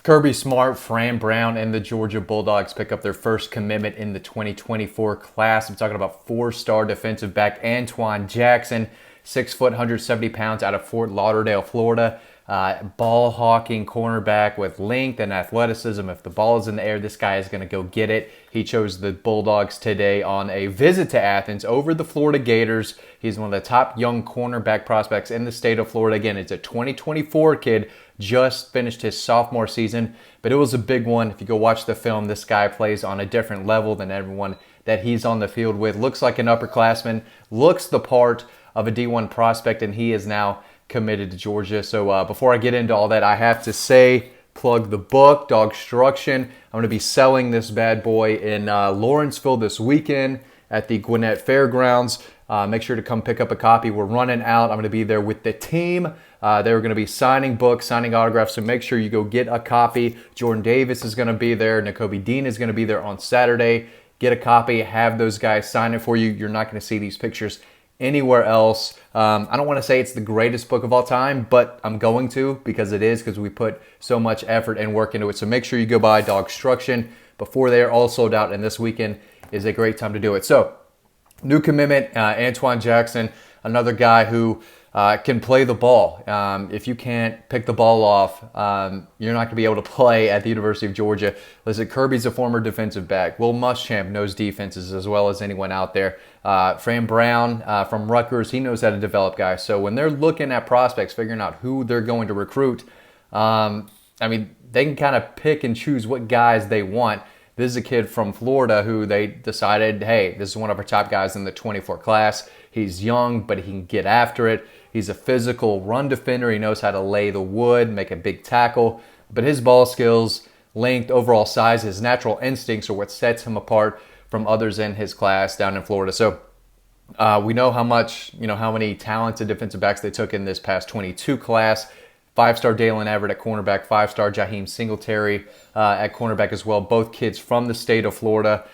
Kirby Smart, Fran Brown, and the Georgia Bulldogs pick up their first commitment in the 2024 class. I'm talking about four-star defensive back Antoine Jackson, 6 foot, 170 pounds, out of Fort Lauderdale, Florida. Ball hawking cornerback with length and athleticism. If the ball is in the air, this guy is going to go get it. He chose the Bulldogs today on a visit to Athens over the Florida Gators. He's one of the top young cornerback prospects in the state of Florida. Again, it's a 2024 kid, just finished his sophomore season, but it was a big one. If you go watch the film, this guy plays on a different level than everyone that he's on the field with. Looks like an upperclassman, looks the part of a D1 prospect, and he is now committed to Georgia. So before I get into all that, I have to say, plug the book, DAWGSTRUCTION. I'm going to be selling this bad boy in Lawrenceville this weekend at the Gwinnett Fairgrounds. Make sure to come pick up a copy. We're running out. I'm going to be there with the team. They're going to be signing books, signing autographs, so make sure you go get a copy. Jordan Davis is going to be there. Nakobe Dean is going to be there on Saturday. Get a copy. Have those guys sign it for you. You're not going to see these pictures anywhere else. I don't want to say it's the greatest book of all time, but I'm going to, because it is, because we put so much effort and work into it. So make sure you go buy DAWGSTRUCTION before they are all sold out, and this weekend is a great time to do it. So, new commitment, Antoine Jackson, another guy who can play the ball. If you can't pick the ball off, you're not going to be able to play at the University of Georgia. Listen, Kirby's a former defensive back. Will Muschamp knows defenses as well as anyone out there. Fran Brown from Rutgers, he knows how to develop guys. So when they're looking at prospects, figuring out who they're going to recruit, they can kind of pick and choose what guys they want. This is a kid from Florida who they decided, hey, this is one of our top guys in the 24 class. He's young, but he can get after it. He's a physical run defender. He knows how to lay the wood, make a big tackle. But his ball skills, length, overall size, his natural instincts are what sets him apart from others in his class down in Florida. So we know how many talented defensive backs they took in this past 22 class. 5-star Dalen Everett at cornerback, 5-star Jaheim Singletary at cornerback as well. Both kids from the state of Florida.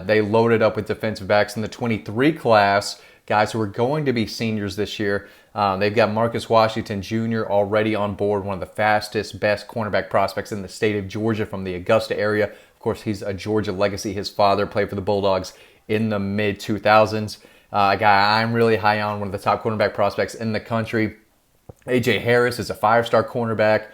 They loaded up with defensive backs in the 23 class, guys who are going to be seniors this year. They've got Marcus Washington Jr. already on board, one of the fastest, best cornerback prospects in the state of Georgia from the Augusta area. Of course, he's a Georgia legacy. His father played for the Bulldogs in the mid-2000s. A guy I'm really high on, one of the top cornerback prospects in the country. A.J. Harris is a 5-star cornerback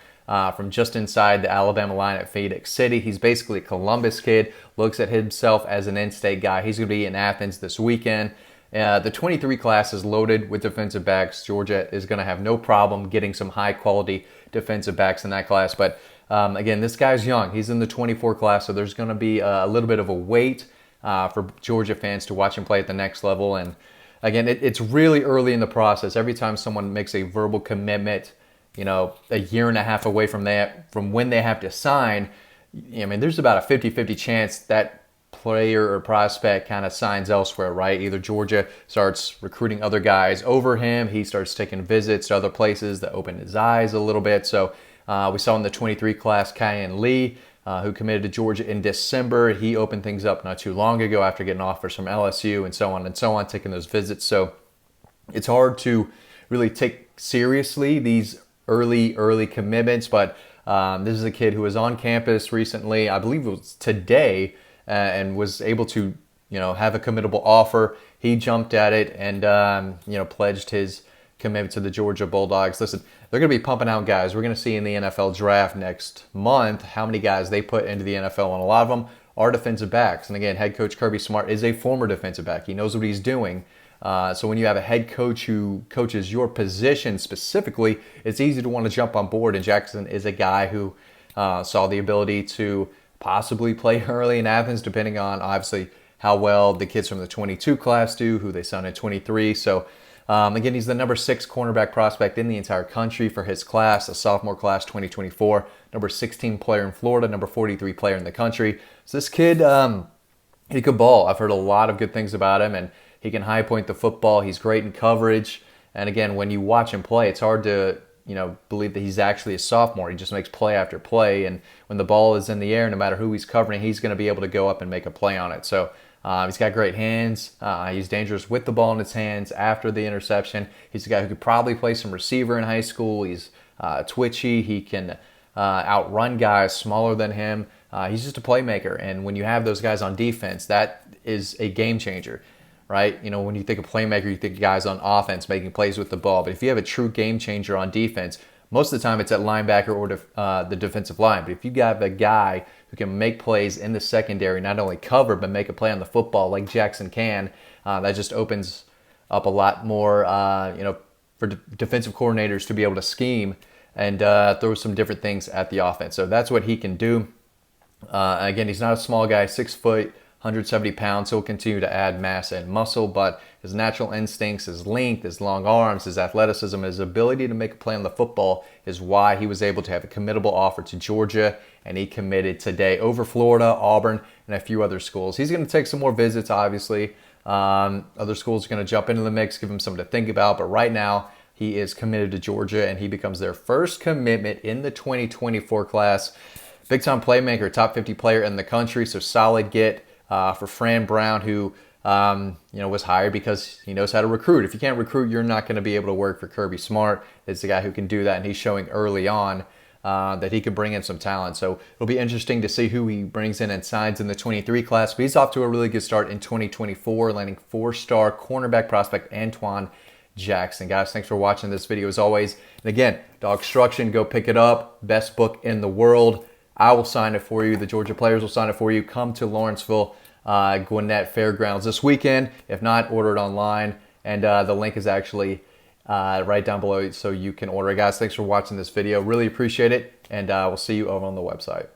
from just inside the Alabama line at Phoenix City. He's basically a Columbus kid, looks at himself as an in-state guy. He's going to be in Athens this weekend. The 23 class is loaded with defensive backs. Georgia is going to have no problem getting some high-quality defensive backs in that class. But again, this guy's young. He's in the 24 class, so there's going to be a little bit of a wait for Georgia fans to watch him play at the next level. And again, it's really early in the process. Every time someone makes a verbal commitment, a year and a half away from when they have to sign, there's about a 50-50 chance that player or prospect kind of signs elsewhere, right? Either Georgia starts recruiting other guys over him, he starts taking visits to other places that open his eyes a little bit. So we saw in the 23 class, Kyan Lee, who committed to Georgia in December. He opened things up not too long ago after getting offers from LSU and so on, taking those visits. So it's hard to really take seriously these early commitments, but this is a kid who was on campus recently, I believe it was today, and was able to, have a committable offer. He jumped at it and, pledged his commitment to the Georgia Bulldogs. Listen, they're going to be pumping out guys. We're going to see in the NFL draft next month how many guys they put into the NFL, and a lot of them are defensive backs. And again, head coach Kirby Smart is a former defensive back. He knows what he's doing. So when you have a head coach who coaches your position specifically, it's easy to want to jump on board. And Jackson is a guy who saw the ability to possibly play early in Athens, depending on obviously how well the kids from the 22 class do, who they signed in 23. So again, he's the number 6 cornerback prospect in the entire country for his class, a sophomore class 2024, number 16 player in Florida, number 43 player in the country. So this kid, he could ball. I've heard a lot of good things about him, and he can high point the football. He's great in coverage. And again, when you watch him play, it's hard to believe that he's actually a sophomore. He just makes play after play. And when the ball is in the air, no matter who he's covering, he's going to be able to go up and make a play on it. So he's got great hands. He's dangerous with the ball in his hands after the interception. He's a guy who could probably play some receiver in high school. He's twitchy. He can outrun guys smaller than him. He's just a playmaker, and when you have those guys on defense, that is a game changer, right? You know, when you think of playmaker, you think of guys on offense making plays with the ball. But if you have a true game changer on defense, most of the time it's at linebacker or the defensive line. But if you got a guy who can make plays in the secondary, not only cover, but make a play on the football like Jackson can, that just opens up a lot more, for defensive coordinators to be able to scheme and throw some different things at the offense. So that's what he can do. Again, he's not a small guy, 6 foot, 170 pounds. He'll continue to add mass and muscle, but his natural instincts, his length, his long arms, his athleticism, his ability to make a play on the football is why he was able to have a committable offer to Georgia, and he committed today over Florida, Auburn, and a few other schools. He's going to take some more visits, obviously. Other schools are going to jump into the mix, give him something to think about, but right now he is committed to Georgia, and he becomes their first commitment in the 2024 class. Big-time playmaker, top 50 player in the country, so solid get for Fran Brown, who was hired because he knows how to recruit. If you can't recruit, you're not going to be able to work for Kirby Smart. It's the guy who can do that, and he's showing early on that he can bring in some talent. So it'll be interesting to see who he brings in and signs in the 23 class. But he's off to a really good start in 2024, landing 4-star cornerback prospect Antoine Jackson. Guys, thanks for watching this video as always. And again, DAWGSTRUCTION, go pick it up. Best book in the world. I will sign it for you. The Georgia players will sign it for you. Come to Lawrenceville, Gwinnett Fairgrounds this weekend. If not, order it online. And the link is actually right down below so you can order it. Guys, thanks for watching this video. Really appreciate it. And we'll see you over on the website.